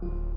Thank you.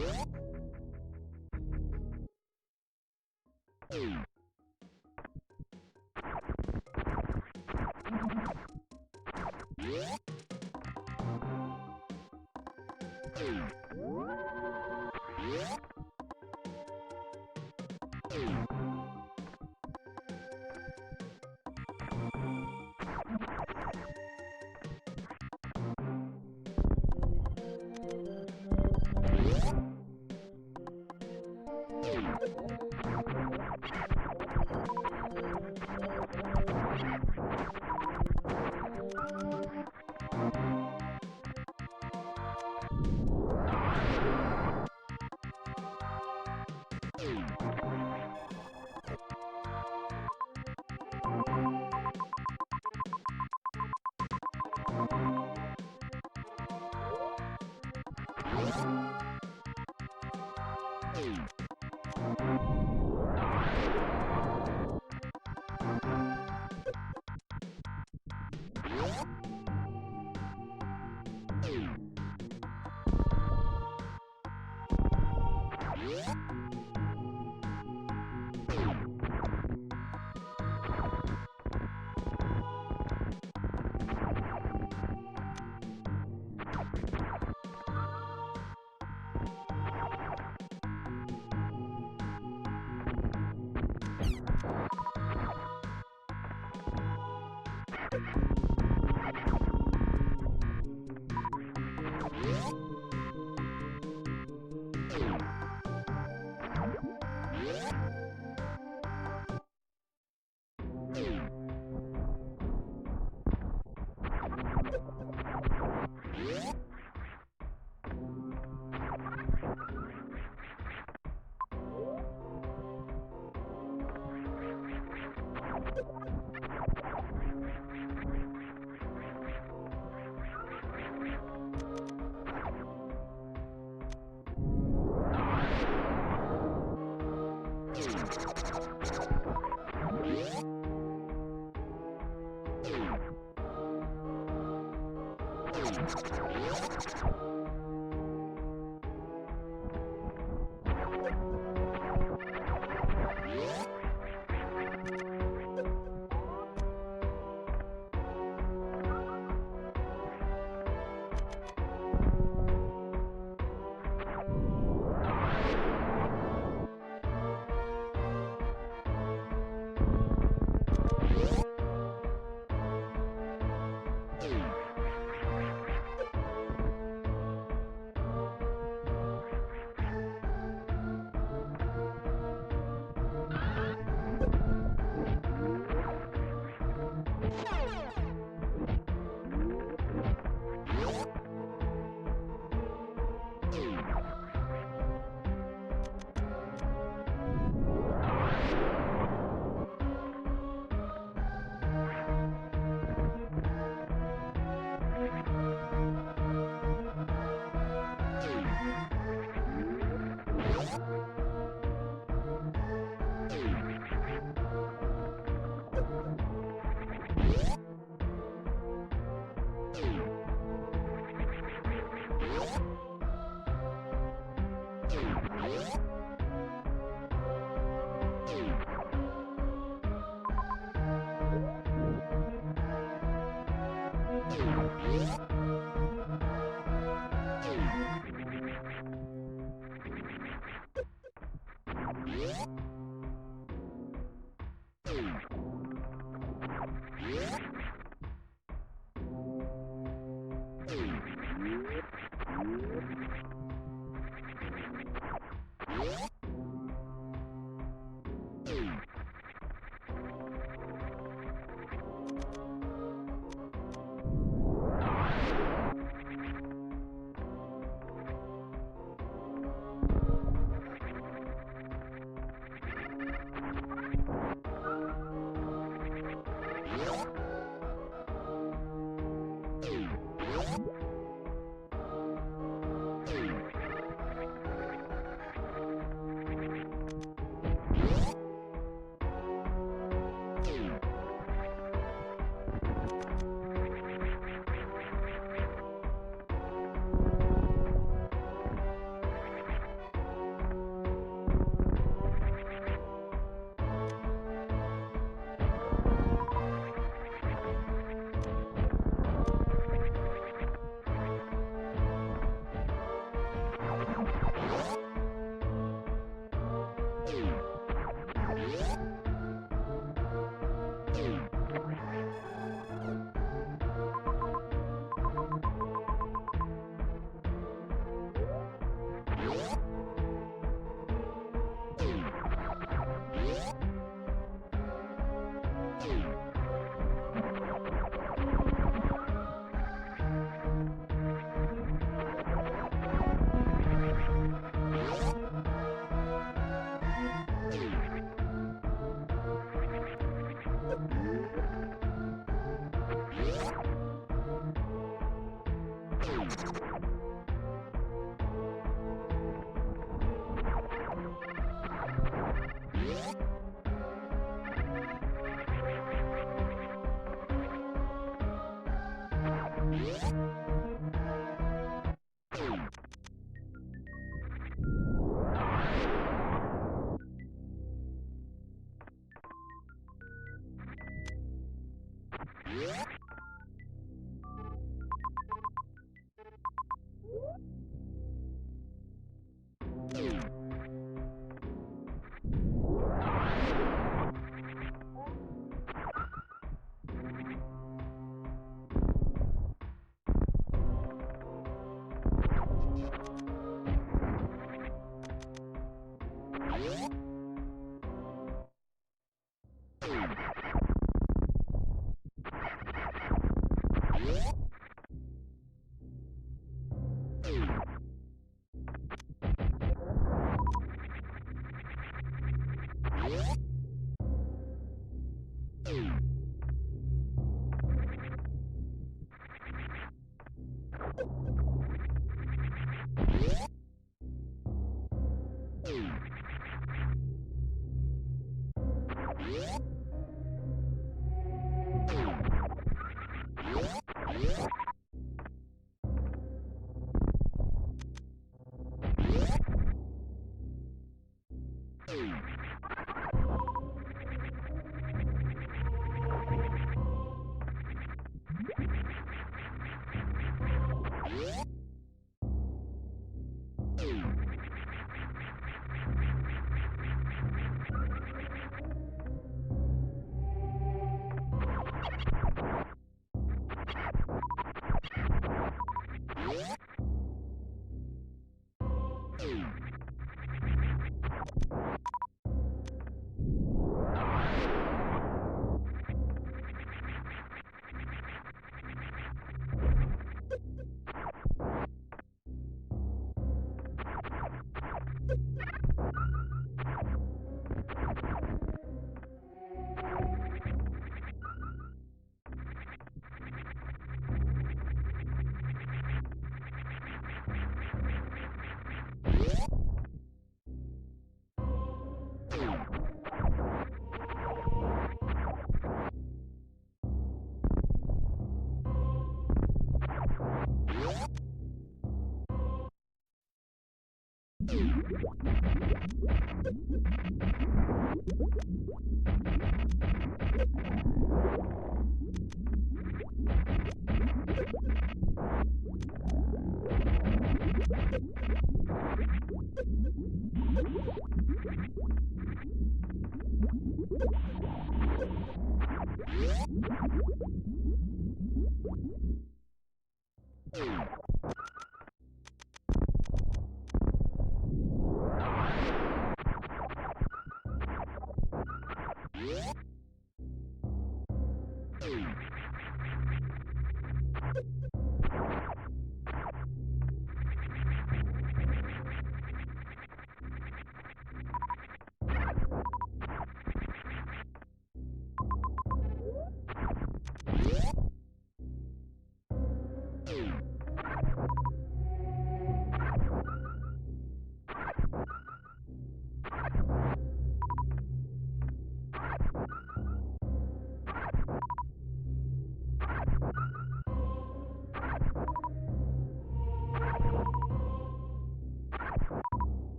What?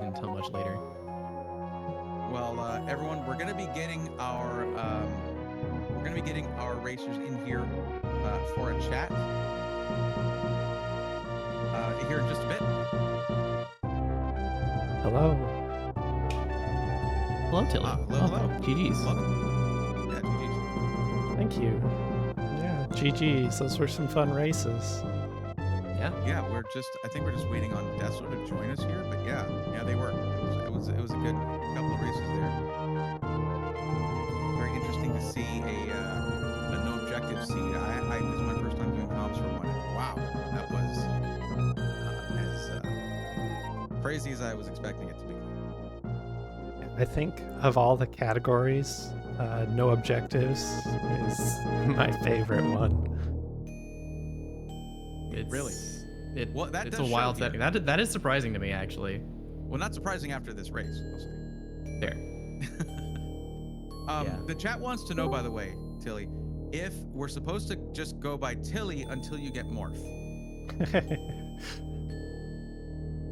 Until much later. Well, everyone, we're going to be getting our racers in here for a chat here in just a bit. Hello. Hello, Tilly. Hello. GG's. Welcome. Yeah, GG's. Thank you. Yeah, GG's. Those were some fun races. Yeah, I think we're just waiting on Desseler to join us here, but yeah, they were. It was a good couple of races there. Very interesting to see a no objective seed. This is my first time doing comps for one. And wow, that was as crazy as I was expecting it to be. I think of all the categories, no objectives is my favorite one. Really? It's a wild setting. That is surprising to me, actually. Well, not surprising after this race, I'll say. There. The chat wants to know, by the way, Tilly, if we're supposed to just go by Tilly until you get Morph.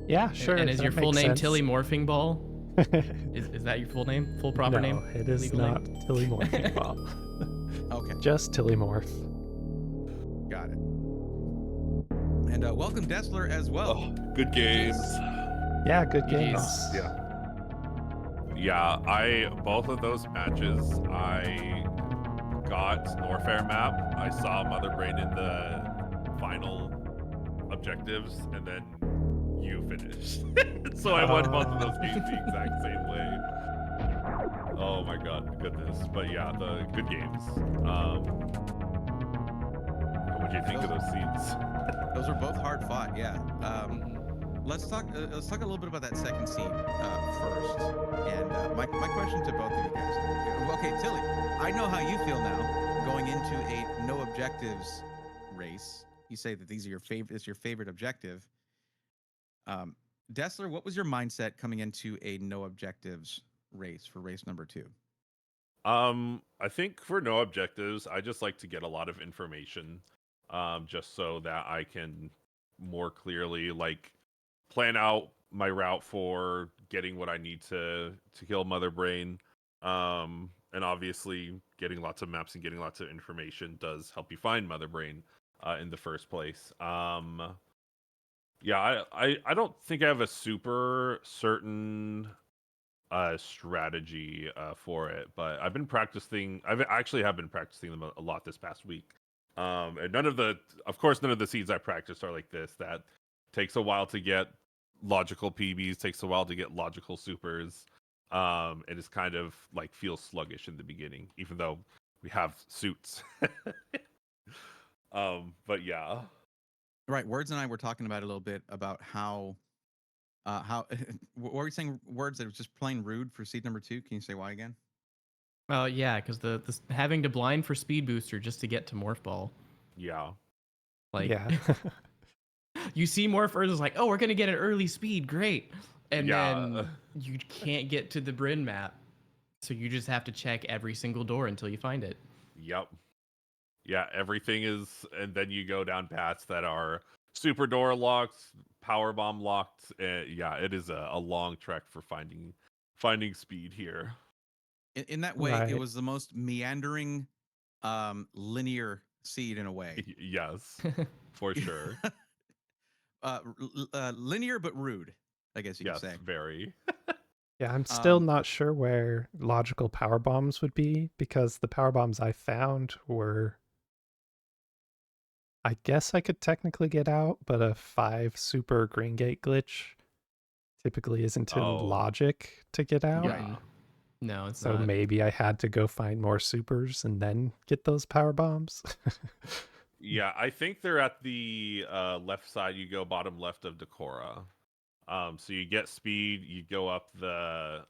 Yeah, sure. And is your full name sense. Tilly Morphing Ball? is that your full name? Full proper name? No, it is not name? Tilly Morphing Ball. Okay. Just Tilimorf. Got it. And welcome Desseler as well. Oh, good games. Yeah, good games. Yeah, both of those matches, I got Norfair map. I saw Mother Brain in the final objectives, and then you finished. So I won both of those games the exact same way. Oh my god, goodness. But yeah, the good games. What do you think of those scenes? Those are both hard fought, yeah. Let's talk a little bit about that second scene first. And my question to both of you guys. Okay, Tilly, I know how you feel now going into a no objectives race. You say that these are your favorite objective. Desseler, what was your mindset coming into a no objectives race for race number 2? I think for no objectives, I just like to get a lot of information, just so that I can more clearly plan out my route for getting what I need to kill Mother Brain. And obviously getting lots of maps and getting lots of information does help you find Mother Brain. in the first place. Yeah, I don't think I have a super certain strategy for it, but I've been practicing. I've actually have been practicing them a lot this past week. And of course, none of the seeds I practiced are like this. That takes a while to get logical PBs, takes a while to get logical supers. And it's kind of like feels sluggish in the beginning, even though we have suits. But yeah. Right. Words and I were talking about it a little bit about how what were you saying? Words that was just plain rude for seed number 2. Can you say why again? Oh yeah, because the having to blind for speed booster just to get to Morph Ball. Yeah. Like Yeah. you see Morphers is like, oh, we're gonna get an early speed, great. And Yeah. then you can't get to the Bryn map. So you just have to check every single door until you find it. Yep. Yeah, everything is, and then you go down paths that are super door locked, power bomb locked. Yeah, it is a long trek for finding speed here. In that way, it Right. was the most meandering, linear seed in a way. Yes, for sure. Linear but rude, I guess you could Yes, say. very. Yeah, I'm still Um, not sure where logical power bombs would be because the power bombs I found were, I guess I could technically get out, but a 5 super green gate glitch typically isn't in Oh, logic to get out. Right. Mm-mm. No, it's So not. maybe I had to go find more supers and then get those power bombs. yeah. I think they're at the left side. You go bottom left of Decora. So you get speed. You go up the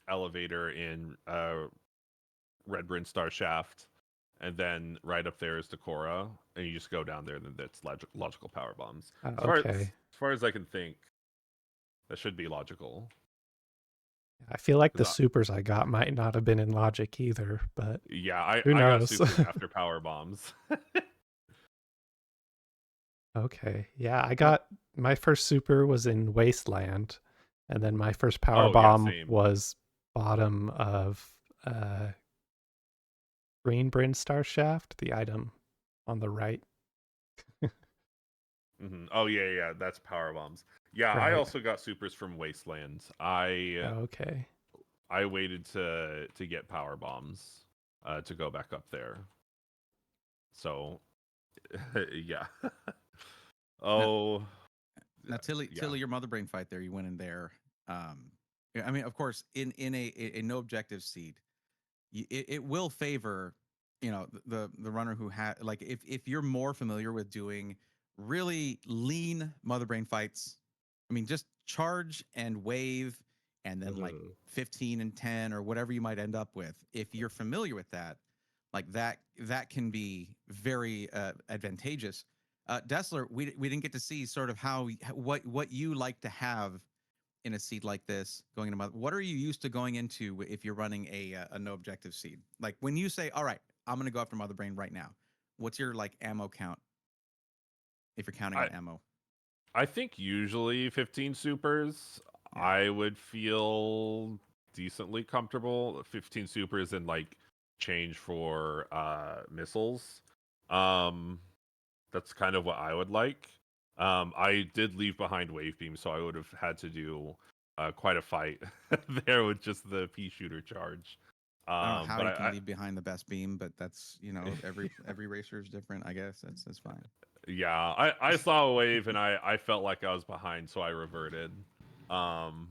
elevator in Red Bryn Star Shaft, and then right up there is Decora, and you just go down there. Then that's logical power bombs. Okay. As far as I can think, that should be logical. I feel like the 'Cause supers I got might not have been in logic either, but yeah, who I got knows? supers after power bombs. Okay. Yeah, I well, got my first super was in Wasteland, and then my first power Oh yeah, bomb same. was bottom of Green Bryn Star Shaft, the item on the right. Oh yeah, that's power bombs. Yeah, I Right. also got supers from Wastelands. Okay. I waited to get power bombs to go back up there. So yeah. now, Oh now yeah. Tilly, your mother brain fight there, you went in there. Yeah, I mean, of course, in a no objective seed, it will favor, the runner who had, like, if you're more familiar with doing really lean mother brain fights. I mean, just charge and wave, and then like Mhm. 15 and 10 or whatever you might end up with. If you're familiar with that, like that can be very advantageous. Desseler, we didn't get to see sort of what you like to have in a seed like this going into mother. What are you used to going into if you're running a no objective seed? Like when you say, all right, I'm going to go after mother brain right now. What's your like ammo count if you're counting I on ammo? I think usually 15 supers Yeah. I would feel decently comfortable. 15 supers and like change for missiles. Um that's kind of what I would like. I did leave behind wave beam, so I would have had to do quite a fight there with just the pea shooter charge. I don't know how But you can leave behind the best beam, but that's, every racer is different. I guess that's fine. yeah, I saw a wave and I felt like I was behind, so I reverted. Um,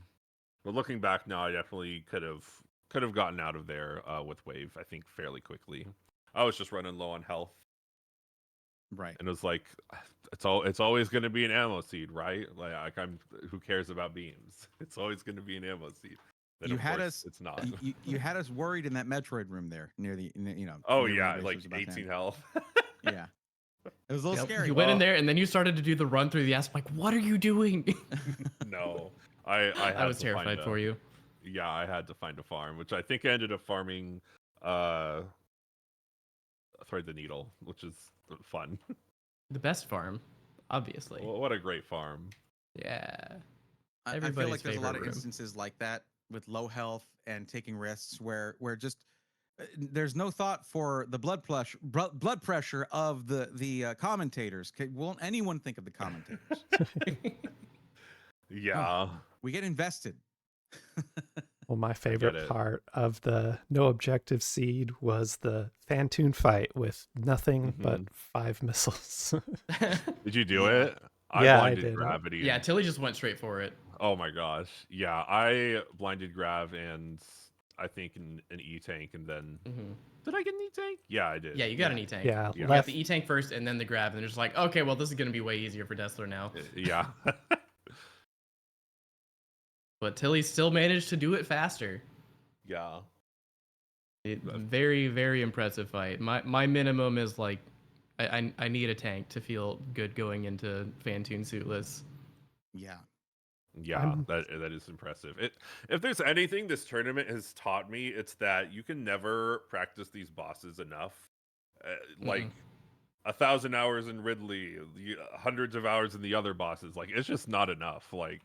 but looking back now, I definitely could have gotten out of there with wave. I think fairly quickly. I was just running low on health, Right. and it was like, it's always going to be an ammo seed, right? Like I'm who cares about beams? It's always going to be an ammo seed. Then You of had course us. it's not. You had us worried in that Metroid room there near Oh near when the yeah, race like was about to 18 end. health. Yeah, it was a little Yep. scary. You went in Oh there and then you started to do the run through the ass. Like, what are you doing? no, I I had was to find terrified a for you. yeah, I had to find a farm, which I think I ended up farming uh Thread the Needle, which is fun. The best farm, obviously. What a great farm. Yeah. I feel Everybody's like there's a lot favorite of room. instances like that with low health and taking risks where just there's no thought for the blood pressure of the commentators. Won't anyone think of the commentators? Yeah. We get invested. Well, my get favorite it. part of the no objective seed was the Fantoon fight with nothing but 5 missiles. Did you do Yeah. it? I Yeah, I blinded did it. gravity. Yeah, and- Tilly just went straight for it. oh my gosh. Yeah, I blinded grav and I think an E tank, and then did I get an E tank? Yeah, I did. Yeah, you got an E-Tank. Yeah, You got left. the E-Tank first and then the grab, and they're just like, okay, well, this is going to be way easier for Desseler now. Yeah. But Tilly still managed to do it faster. Yeah. Very, very impressive fight. My minimum is like, I need a tank to feel good going into Fantoon suitless. Yeah. Yeah, that is impressive. If there's anything this tournament has taught me, it's that you can never practice these bosses enough. Like 1,000 hours in Ridley, hundreds of hours in the other bosses. Like, it's just not enough. Like,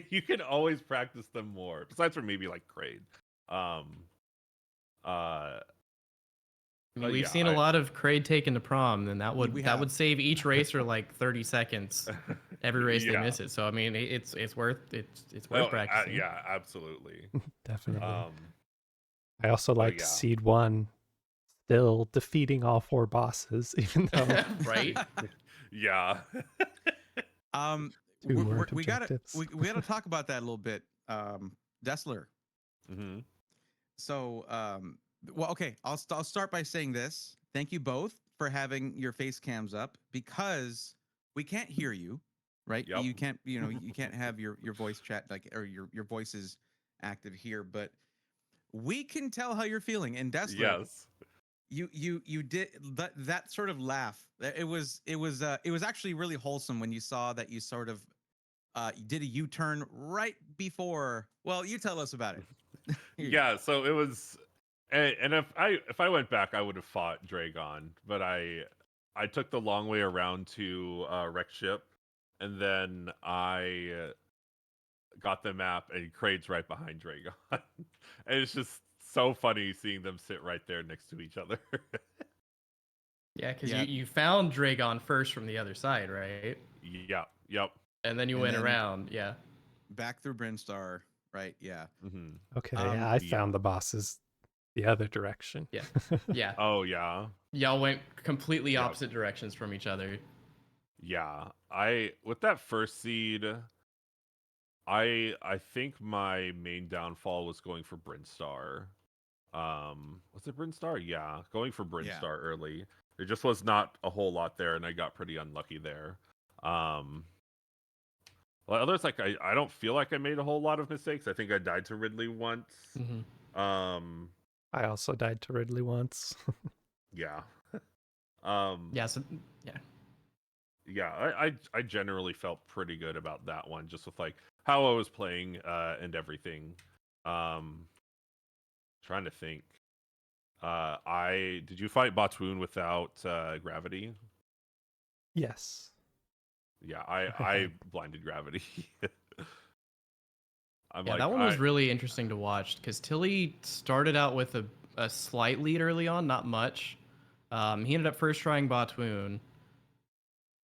you can always practice them more. Besides from maybe like Kraid. I mean, we've seen a lot of Kraid taken to prom, and that would save each racer like 30 seconds every race they miss it. So I mean, it's worth practicing. Yeah, absolutely. Definitely. I also liked Seed 1 still defeating all 4 bosses, even though right. Yeah. We gotta talk about that a little bit, Desseler. So well, okay, I'll start by saying this. Thank you both for having your face cams up, because we can't hear you, right? Yep. You can't, you can't have your voice chat, like, or your voice is active here, but we can tell how you're feeling. And Desseler, yes, you did that sort of laugh. It was actually really wholesome when you saw that you sort of did a U-turn right before. Well, you tell us about it. yeah. So it was. And if I went back, I would have fought Dragon, but I took the long way around to wreck ship, and then I got the map, and Kraid's right behind Dragon, and it's just so funny seeing them sit right there next to each other. Yeah, because you found Dragon first from the other side, right? Yeah. Yep. And then you went around, back through Brinstar, right? Yeah. Okay, I found the bosses the other direction. Yeah. Oh yeah. Y'all went completely opposite directions from each other. Yeah. With that first seed, I think my main downfall was going for Brinstar. Was it Brinstar? Yeah, going for Brinstar early. There just was not a whole lot there, and I got pretty unlucky there. Well, others, like, I don't feel like I made a whole lot of mistakes. I think I died to Ridley once. I also died to Ridley once. Yeah. I generally felt pretty good about that one, just with like how I was playing and everything. Trying to think. Did you fight Batwoon without gravity? Yes. Yeah, I blinded gravity. That one was really interesting to watch, because Tilly started out with a slight lead early on, not much. He ended up first trying Batwoon,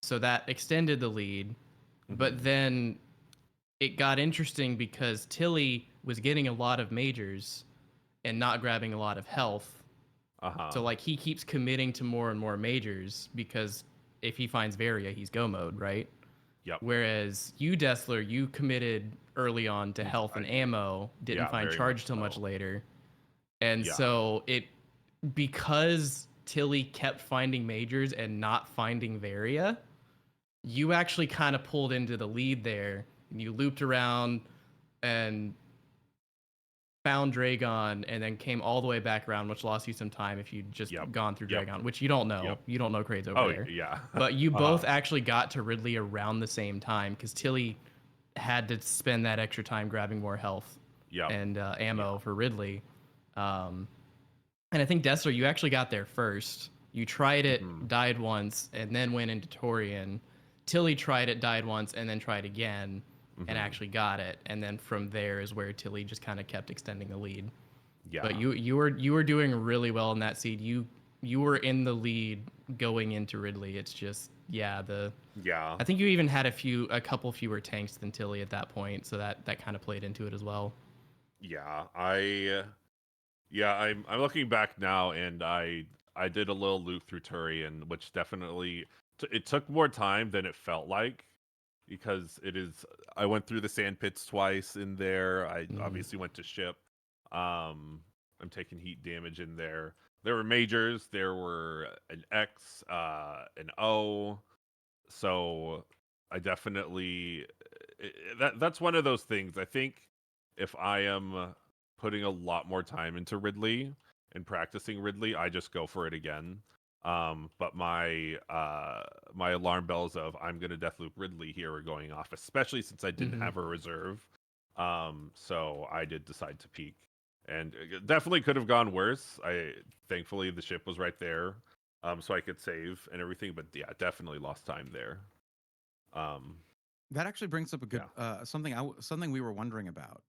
so that extended the lead. But then it got interesting because Tilly was getting a lot of majors and not grabbing a lot of health. So like he keeps committing to more and more majors, because if he finds Varia, he's go mode, right? Yep. Whereas you, Desseler, you committed early on to health and ammo, didn't find charge till much later. And so because Tilly kept finding majors and not finding Varia, you actually kind of pulled into the lead there, and you looped around and found Dragon, and then came all the way back around, which lost you some time if you'd just gone through Dragon, which you don't know. You don't know Kraid's over there. Yeah. But you both actually got to Ridley around the same time, because Tilly had to spend that extra time grabbing more health and ammo for Ridley. And I think, Desseler, you actually got there first. You tried it, died once, and then went into Torian. Tilly tried it, died once, and then tried again, and actually got it. And then from there is where Tilly just kind of kept extending the lead. Yeah. But you were doing really well in that seed. You were in the lead going into Ridley. It's just Yeah. I think you even had a couple fewer tanks than Tilly at that point, so that kind of played into it as well. Yeah. I'm looking back now, and I did a little loop through Turian, which definitely it took more time than it felt like, because I went through the sand pits twice in there. I obviously went to ship. I'm taking heat damage in there. There were majors. There were an X, an O. So I definitely that's one of those things. I think if I am putting a lot more time into Ridley and practicing Ridley, I just go for it again. But my alarm bells of I'm gonna Deathloop Ridley here are going off, especially since I didn't have a reserve. So I did decide to peak, and it definitely could have gone worse. Thankfully the ship was right there, so I could save and everything. But yeah, definitely lost time there. That actually brings up a good something we were wondering about.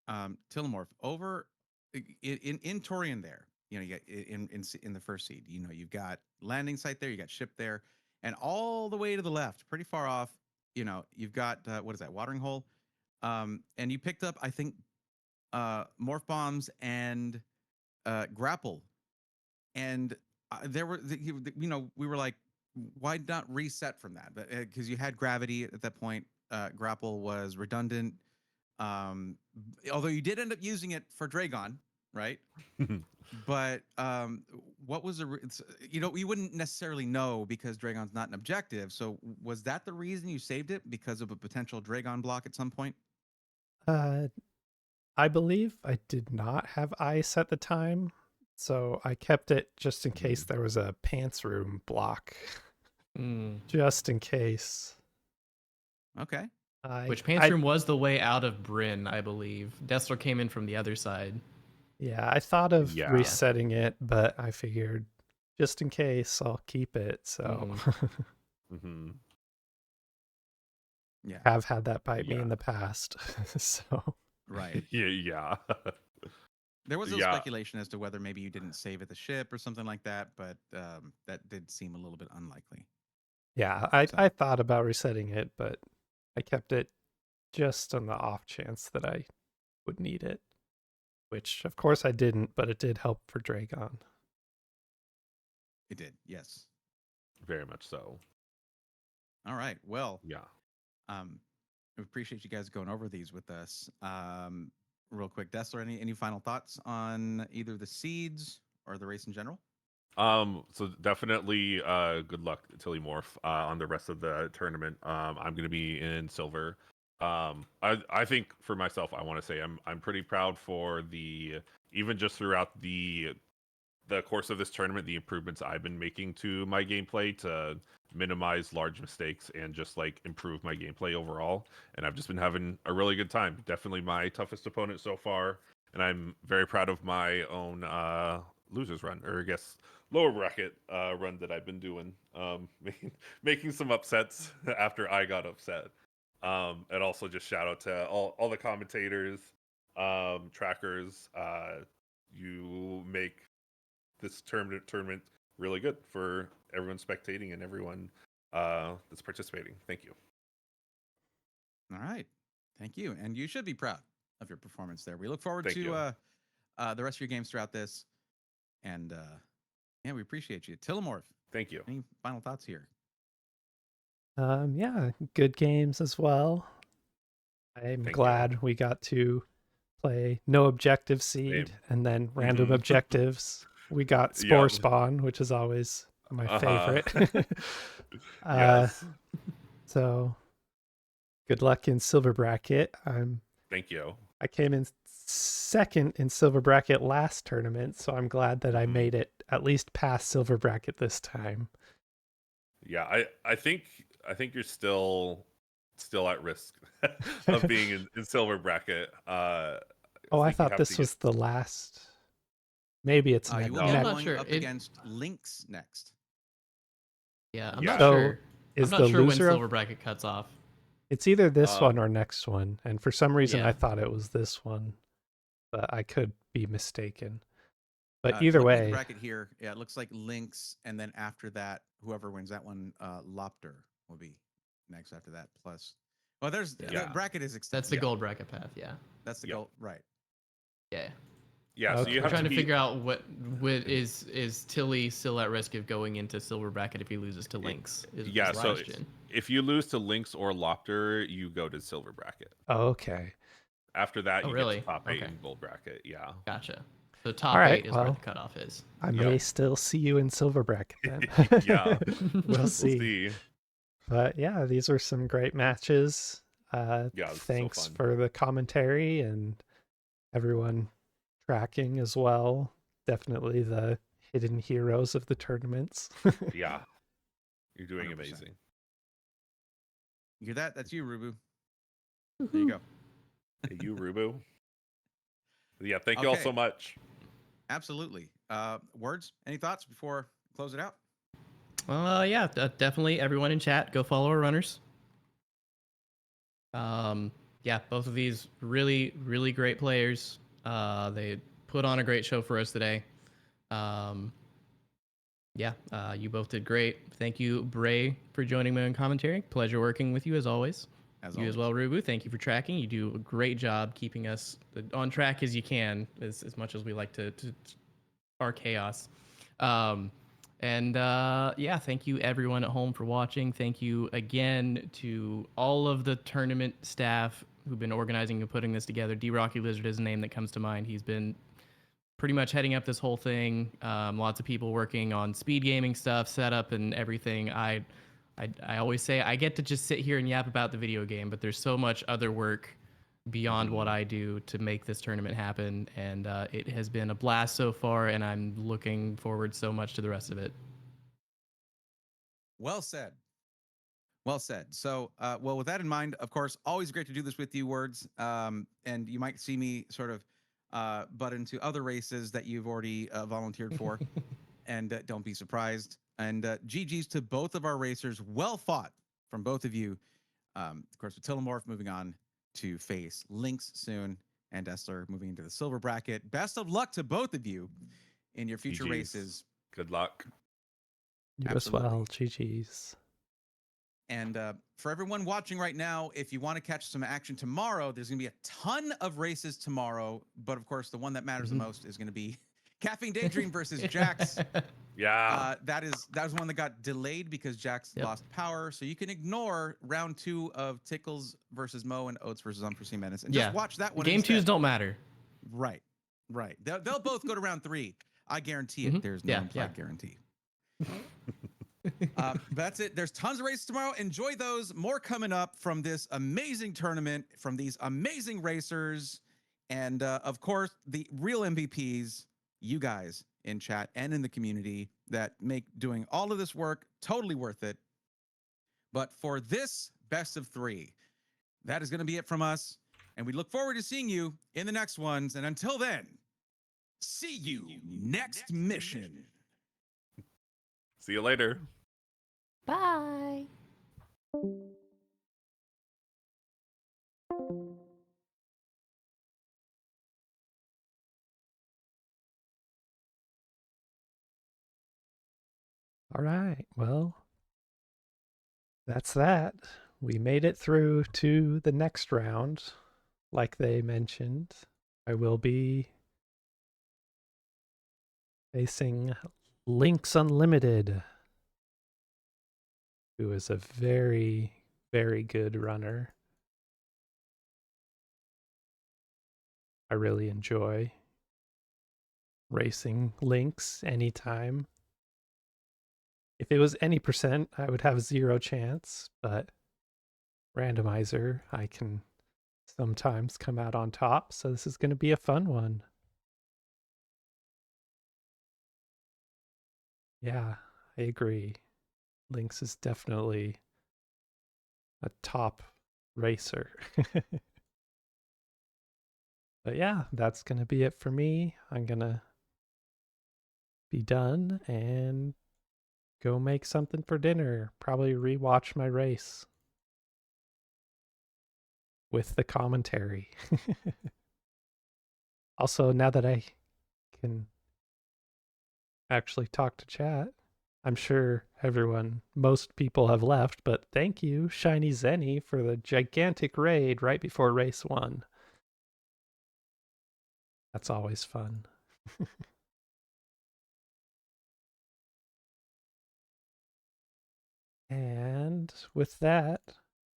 Tilimorf over in Torian there. You know, you got in the first seed. You know, you've got landing site there, you got ship there, and all the way to the left, pretty far off. You know, you've got what is that, watering hole? And you picked up, I think, morph bombs and grapple, and there were we were like, why not reset from that? Because you had gravity at that point. Grapple was redundant. Although you did end up using it for Dragon, right? But what was you wouldn't necessarily know because Dragon's not an objective. So was that the reason you saved it, because of a potential Dragon block at some point? I believe I did not have ice at the time, so I kept it just in case there was a pants room block. Just in case. Okay. Which pants room was the way out of Bryn, I believe. Desseler came in from the other side. Yeah, I thought of resetting it, but I figured just in case I'll keep it. So yeah, have had that bite me in the past. So right. Yeah. There was a speculation as to whether maybe you didn't save at the ship or something like that, but that did seem a little bit unlikely. Yeah, I thought about resetting it, but I kept it just on the off chance that I would need it. Which, of course, I didn't, but it did help for Dragon. It did, yes. Very much so. All right, well. Yeah. We appreciate you guys going over these with us. Real quick, Desseler, any final thoughts on either the seeds or the race in general? So definitely good luck, Tilimorf, on the rest of the tournament. I'm going to be in silver. I think for myself, I want to say I'm pretty proud for even just throughout the course of this tournament, the improvements I've been making to my gameplay to minimize large mistakes and just like improve my gameplay overall. And I've just been having a really good time. Definitely my toughest opponent so far, and I'm very proud of my own losers run, or I guess lower bracket run that I've been doing, making some upsets after I got upset. And also just shout out to all the commentators, trackers. You make this tournament really good for everyone spectating and everyone that's participating. Thank you. All right. Thank you. And you should be proud of your performance there. We look forward to the rest of your games throughout this. And yeah, we appreciate you. Tilimorf. Thank you. Any final thoughts here? Yeah, good games as well. I'm glad we got to play no objective seed and then random objectives. We got Spore Spawn, which is always my favorite. Yes. So good luck in silver bracket. Thank you. I came in second in silver bracket last tournament, so I'm glad that I made it at least past silver bracket this time. Yeah, I think you're still at risk of being in silver bracket. I thought this was the last. Maybe it's next. You will be going up against Lynx next. Yeah, I'm not sure. I'm not sure when silver bracket cuts off. It's either this one or next one, and for some reason I thought it was this one, but I could be mistaken. But either way, the bracket here, yeah, it looks like Lynx, and then after that, whoever wins that one, Lopter will be next after that. Plus, well, there's the bracket is extended. That's the gold bracket path. Yeah, that's the gold, right? Yeah. Yeah, Okay. so you We're have trying to be... figure out what is Tilly still at risk of going into silver bracket if he loses to Lynx? Yeah, so if you lose to Lynx or Lopter, you go to silver bracket. Okay. After that, you really? get to top 8 Okay. in gold bracket. Yeah. Gotcha. So top All right, 8 is where the cutoff is. I may still see you in silver bracket then. Yeah. We'll see. But yeah, these were some great matches. Thanks so for the commentary and everyone tracking as well. Definitely the hidden heroes of the tournaments. Yeah. You're doing 100%. amazing. You hear that? That's you, Rubu. There you go. Hey, you, Rubu. Yeah, thank you all so much. Absolutely. Words? Any thoughts before we close it out? Yeah, definitely. Everyone in chat, go follow our runners. Yeah, both of these really, really great players. They put on a great show for us today. Yeah, you both did great. Thank you, Bray, for joining me on commentary. Pleasure working with you as always. As well, Rubu. Thank you for tracking. You do a great job keeping us on track as you can, as much as we like to our chaos. Yeah, thank you everyone at home for watching. Thank you again to all of the tournament staff who've been organizing and putting this together. D-Rocky Lizard is a name that comes to mind. He's been pretty much heading up this whole thing. Lots of people working on speed gaming stuff, setup, and everything. I always say I get to just sit here and yap about the video game, but there's so much other work beyond what I do to make this tournament happen, and it has been a blast so far, and I'm looking forward so much to the rest of it. Well said. Well said. So, well, with that in mind, of course, always great to do this with you, Words. And you might see me sort of butt into other races that you've already volunteered for, and don't be surprised. And GG's to both of our racers. Well fought from both of you. Of course, with Tilimorf moving on to face Lynx soon, and Desseler moving into the silver bracket. Best of luck to both of you in your future races. Good luck. You as well. GG's. And for everyone watching right now, if you want to catch some action tomorrow, there's going to be a ton of races tomorrow. But of course, the one that matters the most is going to be Caffeine Daydream versus Jax. Yeah. That was one that got delayed because Jax lost power. So you can ignore round 2 of Tickles versus Mo and Oates versus Unforeseen Menace. And just watch that one. Game instead. 2s don't matter. Right. They'll both go to round 3. I guarantee it. There's no implied guarantee. That's it. There's tons of races tomorrow. Enjoy those. More coming up from this amazing tournament, from these amazing racers, and of course, the real MVPs, you guys in chat and in the community that make doing all of this work totally worth it. But for this best of 3, that is going to be it from us. And we look forward to seeing you in the next ones. And until then, see you next mission. See you later. Bye. All right. Well, that's that. We made it through to the next round. Like they mentioned, I will be facing Lynx Unlimited, who is a very, very good runner. I really enjoy racing Lynx anytime. If it was any percent, I would have 0 chance, but randomizer, I can sometimes come out on top, so this is going to be a fun one. Yeah, I agree. Lynx is definitely a top racer. But yeah, that's going to be it for me. I'm going to be done and go make something for dinner. Probably rewatch my race with the commentary. Also, now that I can actually talk to chat, I'm sure most people have left, but thank you, Shiny Zenny, for the gigantic raid right before race 1. That's always fun. And with that,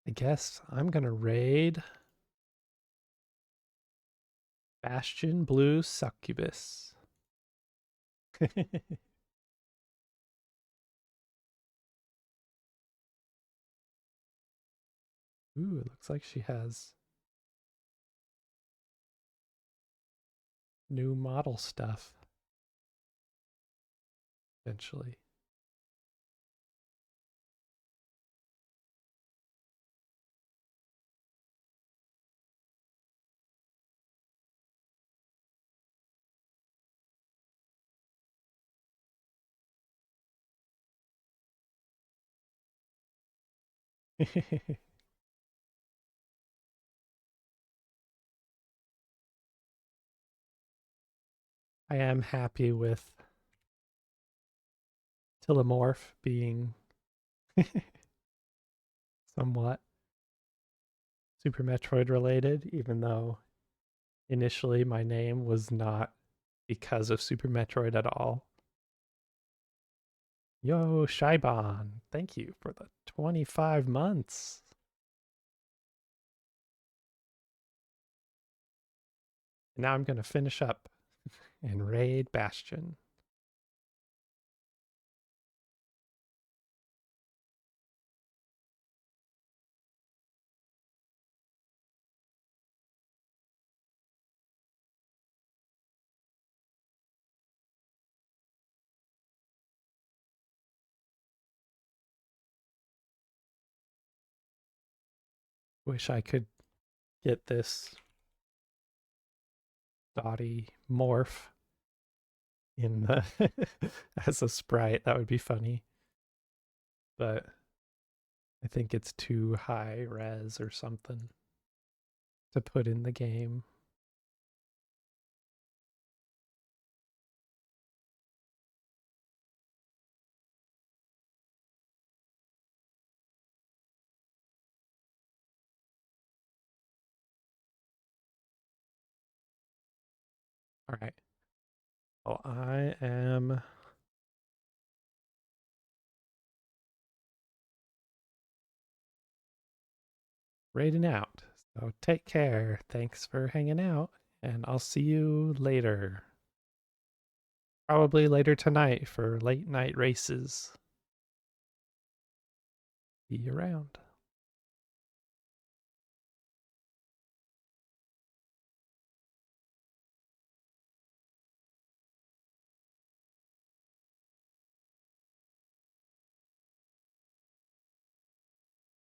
I guess I'm going to raid Bastion Blue Succubus. Ooh, it looks like she has new model stuff. Eventually. I am happy with Tilimorf being somewhat Super Metroid related, even though initially my name was not because of Super Metroid at all. Yo, Shaiban, thank you for the 25 months. Now I'm going to finish up and raid Bastion. Wish I could get this Dottie morph in the as a sprite. That would be funny. But I think it's too high res or something to put in the game. All right. Well, I am raiding out. So take care. Thanks for hanging out, and I'll see you later. Probably later tonight for late night races. See you around.